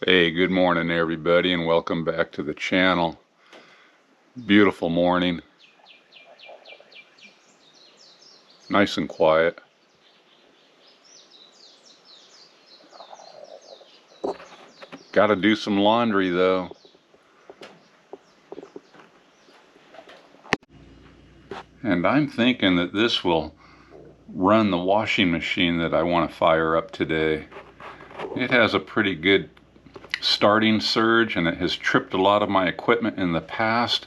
Hey, good morning everybody, and welcome back to the channel. Beautiful morning. Nice and quiet. Gotta do some laundry though. And I'm thinking that this will run the washing machine that I want to fire up today. It has a pretty good starting surge and it has tripped a lot of my equipment in the past,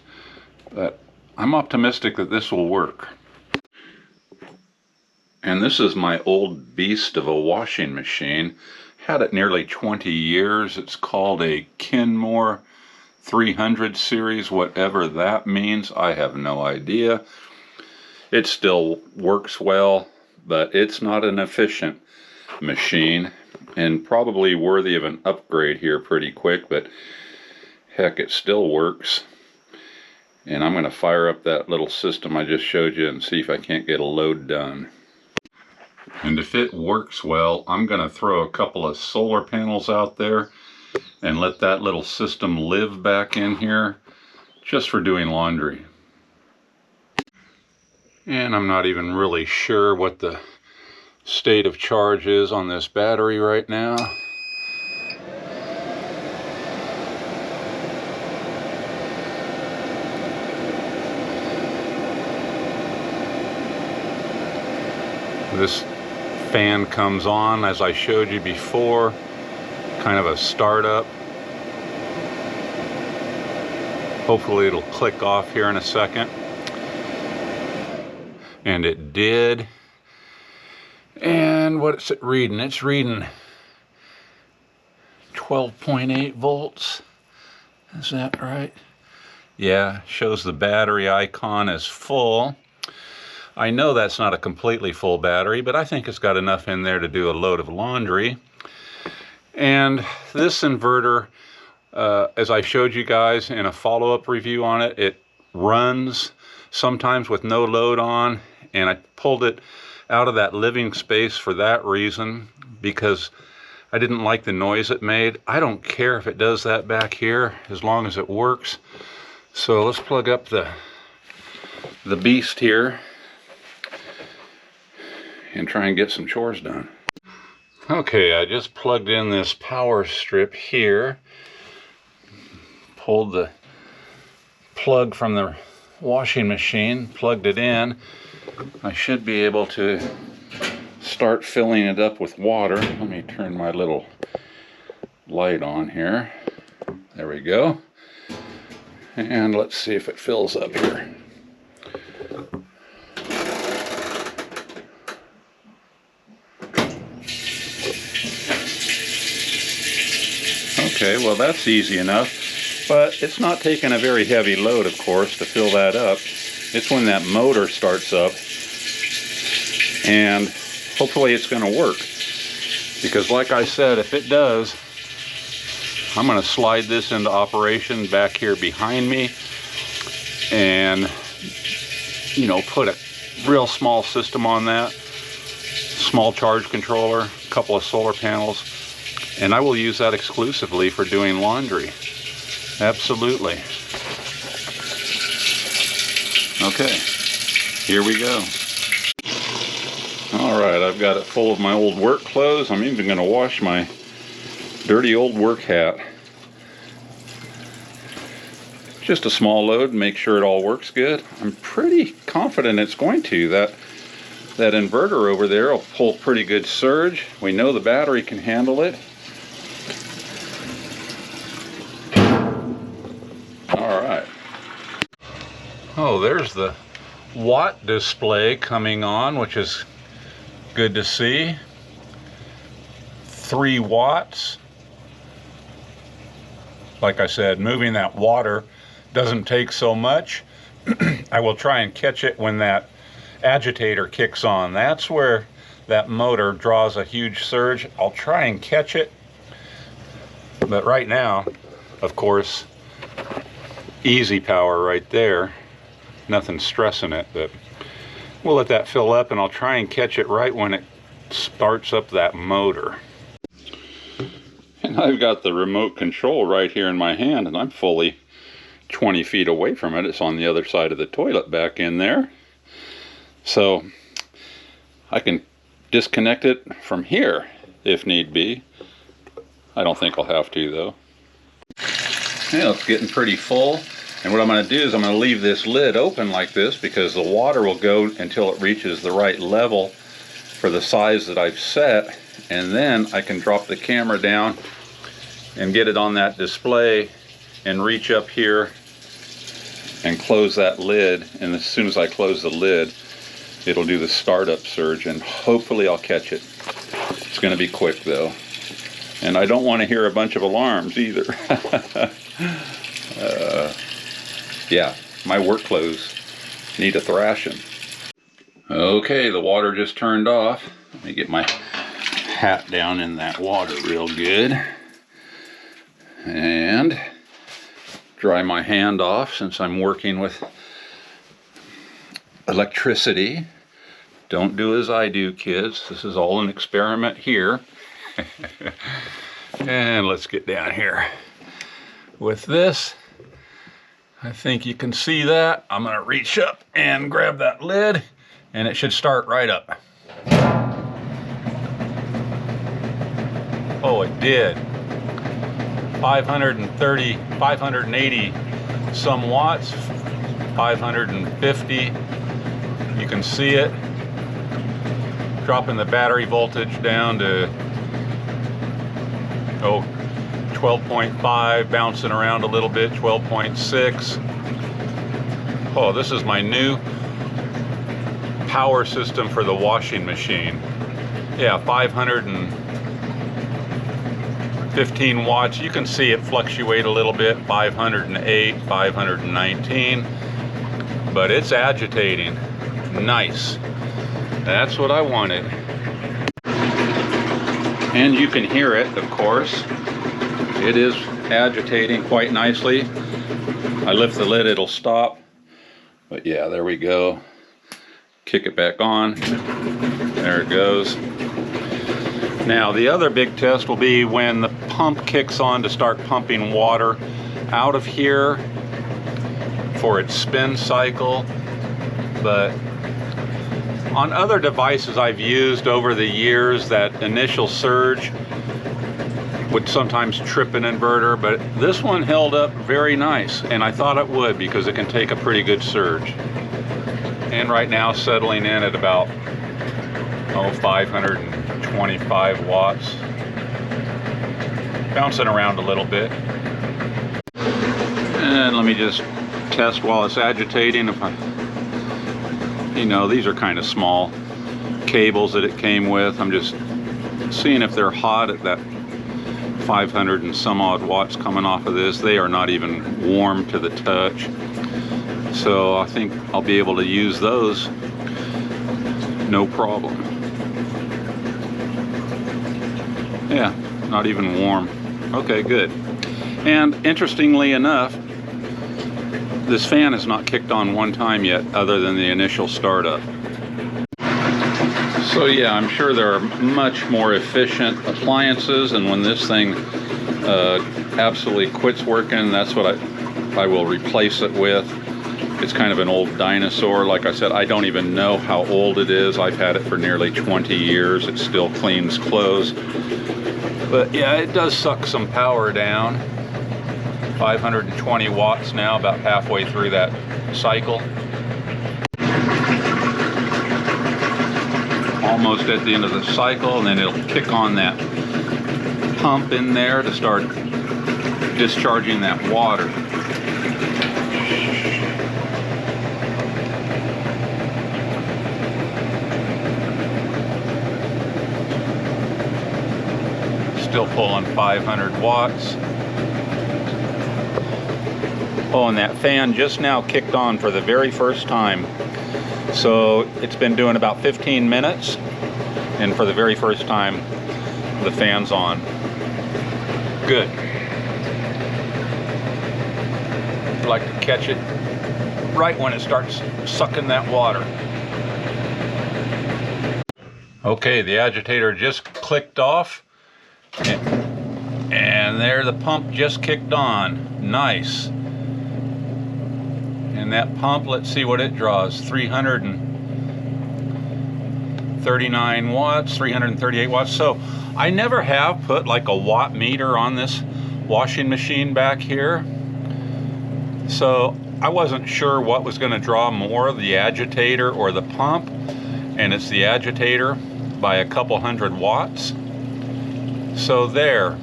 but I'm optimistic that this will work. And this is my old beast of a washing machine. Had it nearly 20 years. It's called a Kenmore 300 series, whatever that means. I have no idea. It still works well, but it's not an efficient machine and probably worthy of an upgrade here pretty quick, but heck, it still works. And I'm going to fire up that little system I just showed you and see if I can't get a load done. And if it works well, I'm going to throw a couple of solar panels out there and let that little system live back in here just for doing laundry. And I'm not even really sure what the state of charge is on this battery right now. This fan comes on as I showed you before, kind of a startup. Hopefully it'll click off here in a second. And it did. And what's it reading? It's reading 12.8 volts. Is that right? Yeah, shows the battery icon as full. I know that's not a completely full battery, but I think it's got enough in there to do a load of laundry. And this inverter, as I showed you guys in a follow-up review on it, it runs sometimes with no load on, and I pulled it out of that living space for that reason, because I didn't like the noise it made. I don't care if it does that back here, as long as it works. So let's plug up the beast here and try and get some chores done. Okay, I just plugged in this power strip here, pulled the plug from the washing machine, plugged it in. I should be able to start filling it up with water. Let me turn my little light on here. There we go. And let's see if it fills up here. Okay, well that's easy enough, but it's not taking a very heavy load, of course, to fill that up. It's when that motor starts up, and hopefully it's going to work, because like I said, if it does, I'm going to slide this into operation back here behind me and, you know, put a real small system on that, small charge controller, a couple of solar panels, and I will use that exclusively for doing laundry. Absolutely. Okay, here we go. All right, I've got it full of my old work clothes. I'm even going to wash my dirty old work hat. Just a small load, make sure it all works good. I'm pretty confident it's going to. That inverter over there will pull pretty good surge. We know the battery can handle it. All right. Oh, there's the watt display coming on, which is good to see. 3 watts. Like I said, moving that water doesn't take so much. I will try and catch it when that agitator kicks on. That's where that motor draws a huge surge. I'll try and catch it. But right now, of course, easy power right there. Nothing stressing it, but we'll let that fill up and I'll try and catch it right when it starts up that motor. And And I've got the remote control right here in my hand, and I'm fully 20 feet away from it. It's on the other side of the toilet back in there. So I can disconnect it from here if need be. I don't think I'll have to though. Yeah, it's getting pretty full. And what I'm going to do is I'm going to leave this lid open like this because the water will go until it reaches the right level for the size that I've set. And then I can drop the camera down and get it on that display and reach up here and close that lid. And as soon as I close the lid, it'll do the startup surge, and hopefully I'll catch it. It's going to be quick though. And I don't want to hear a bunch of alarms either. Yeah, my work clothes need a thrashing. Okay, the water just turned off. Let me get my hat down in that water real good. And dry my hand off since I'm working with electricity. Don't do as I do, kids. This is all an experiment here. And let's get down here. With this, I think you can see that. I'm gonna reach up and grab that lid, and it should start right up. Oh, it did. 530, 580 some watts, 550. You can see it. Dropping the battery voltage down to 12.5, bouncing around a little bit, 12.6. Oh, this is my new power system for the washing machine. Yeah, 515 watts. You can see it fluctuate a little bit, 508, 519, but it's agitating. Nice. That's what I wanted. And you can hear it, of course. It is agitating quite nicely. I lift the lid, it'll stop. But yeah, there we go. Kick it back on. There it goes. Now, the other big test will be when the pump kicks on to start pumping water out of here for its spin cycle. But on other devices I've used over the years, that initial surge would sometimes trip an inverter, but this one held up very nice, and I thought it would because it can take a pretty good surge. And right now settling in at about 525 watts. Bouncing around a little bit. And let me just test while it's agitating. If I, you know, these are kind of small cables that it came with. I'm just seeing if they're hot at that 500 and some odd watts coming off of this. They are not even warm to the touch. So I think I'll be able to use those no problem. Yeah, not even warm. Okay, good. And interestingly enough, this fan has not kicked on one time yet other than the initial startup. So yeah, I'm sure there are much more efficient appliances, and when this thing absolutely quits working, that's what I will replace it with. It's kind of an old Dinosaur. Like I said, I don't even know how old it is. I've had it for nearly 20 years. It still cleans clothes. But yeah, it does suck some power down. 520 watts now, about halfway through that cycle. Almost at the end of the cycle, and then it'll kick on that pump in there to start discharging that water. Still pulling 500 watts. Oh, and that fan just now kicked on for the very first time. So it's been doing about 15 minutes, and for the very first time, the fan's on. Good. I'd like to catch it right when it starts sucking that water. Okay, the agitator just clicked off. And And there the pump just kicked on. Nice. And that pump, let's see what it draws. 339 watts, 338 watts. So I never have put like a watt meter on this washing machine back here. So I wasn't sure what was going to draw more, the agitator or the pump. And it's the agitator by a couple hundred watts. So there,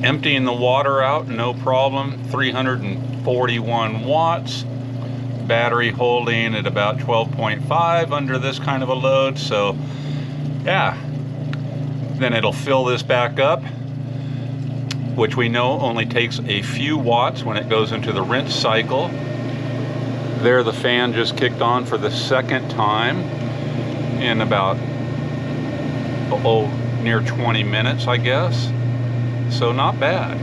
emptying the water out, no problem. 341 watts. Battery holding at about 12.5 under this kind of a load. So yeah, then it'll fill this back up, which we know only takes a few watts when it goes into the rinse cycle. There the fan just kicked on for the second time in about near 20 minutes, I guess. So not bad.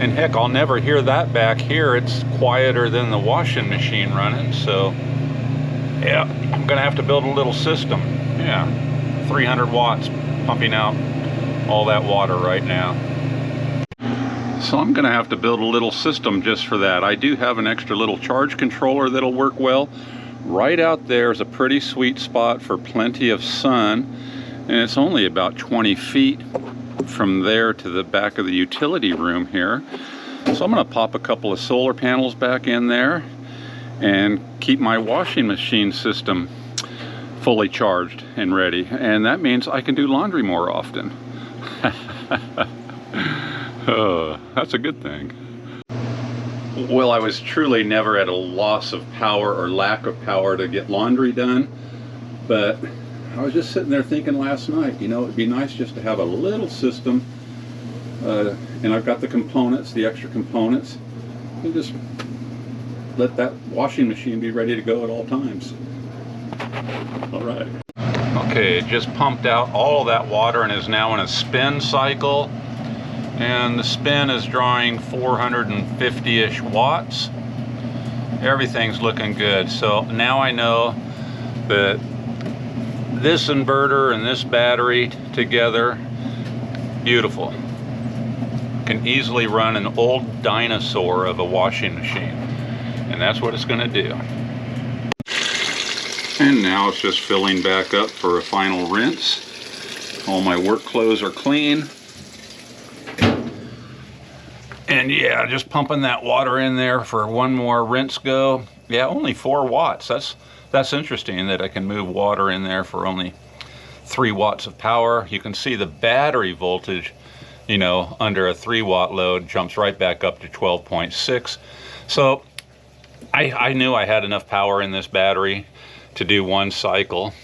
And heck, I'll never hear that back here. It's quieter than the washing machine running. So yeah, I'm gonna have to build a little system. Yeah, 300 watts pumping out all that water right now. So I'm gonna have to build a little system just for that. I do have an extra little charge controller that'll work well. Right out there is a pretty sweet spot for plenty of sun, and it's only about 20 feet from there to the back of the utility room here. So I'm going to pop a couple of solar panels back in there and keep my washing machine system fully charged and ready, and that means I can do laundry more often. Oh, that's a good thing. Well, I was truly never at a loss of power or lack of power to get laundry done, but I was just sitting there thinking last night, you know, it'd be nice just to have a little system, and I've got the components, the extra components, and just let that washing machine be ready to go at all times. All right. Okay, it just pumped out all of that water and is now in a spin cycle, and the spin is drawing 450-ish watts. Everything's looking good. So now I know that this inverter and this battery together, beautiful. Can easily run an old Dinosaur of a washing machine. And that's what it's gonna do. And now it's just filling back up for a final rinse. All my work clothes are clean. And yeah, just pumping that water in there for one more rinse go. Yeah, only 4 watts. That's interesting that I can move water in there for only 3 watts of power. You can see the battery voltage, you know, under a 3-watt load jumps right back up to 12.6. So I knew I had enough power in this battery to do one cycle.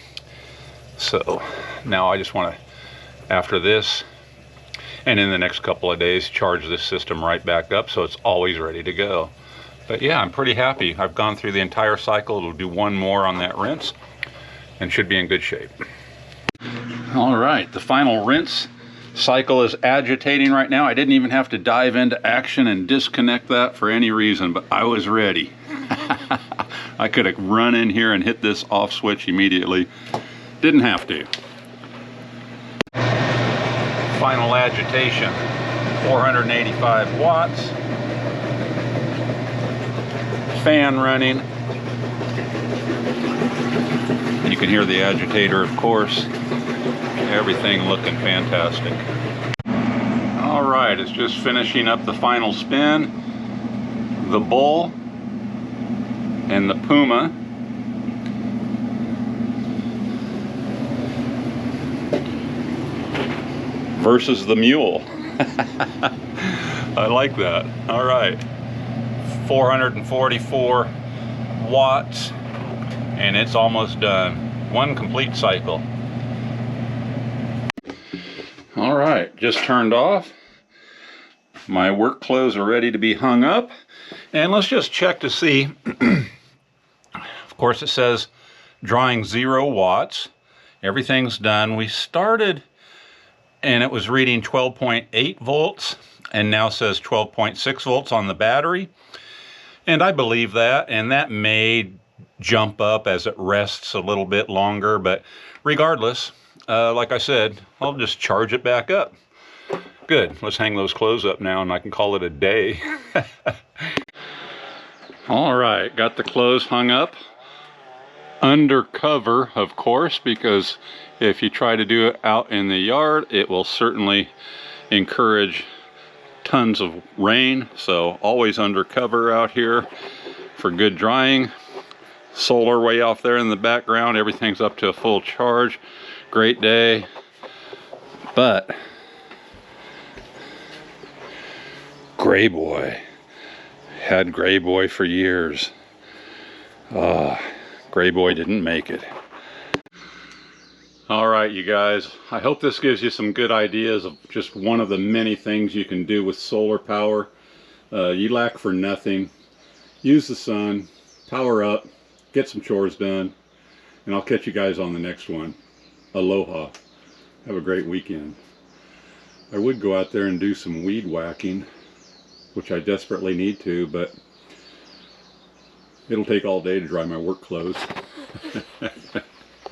So now I just want to, after this and in the next couple of days, charge this system right back up so it's always ready to go. But yeah, I'm pretty happy. I've gone through the entire cycle. It'll do one more on that rinse and should be in good shape. All right, the final rinse cycle is agitating right now. I didn't even have to dive into action and disconnect that for any reason, but I was ready. I could have run in here and hit this off switch immediately. Didn't have to. Final agitation, 485 watts. Fan running. You can hear the agitator, of course. Everything looking fantastic. All right, it's just finishing up the final spin. The bull and the Puma. Versus the mule. I like that. All right. 444 watts, and it's almost done. One complete cycle. All right, just turned off. My work clothes are ready to be hung up, and let's just check to see. Of course, it says drawing 0 watts. Everything's done. We started and it was reading 12.8 volts and now says 12.6 volts on the battery. And I believe that, and that may jump up as it rests a little bit longer, but regardless, like I said, I'll just charge it back up. good. Let's hang those clothes up now and I can call it a day. All right, got the clothes hung up. Under cover, of course, because if you try to do it out in the yard, it will certainly encourage tons of rain. So always under cover out here for good drying. Solar way off there in the background. Everything's up to a full charge. Great day. But Gray Boy. Had Gray Boy for years. Gray Boy didn't make it. All right, you guys. I hope this gives you some good ideas of just one of the many things you can do with solar power. You lack for nothing. Use the sun, power up, get some chores done, and I'll catch you guys on the next one. Aloha. Have a great weekend. I would go out there and do some weed whacking, which I desperately need to, but it'll take all day to dry my work clothes.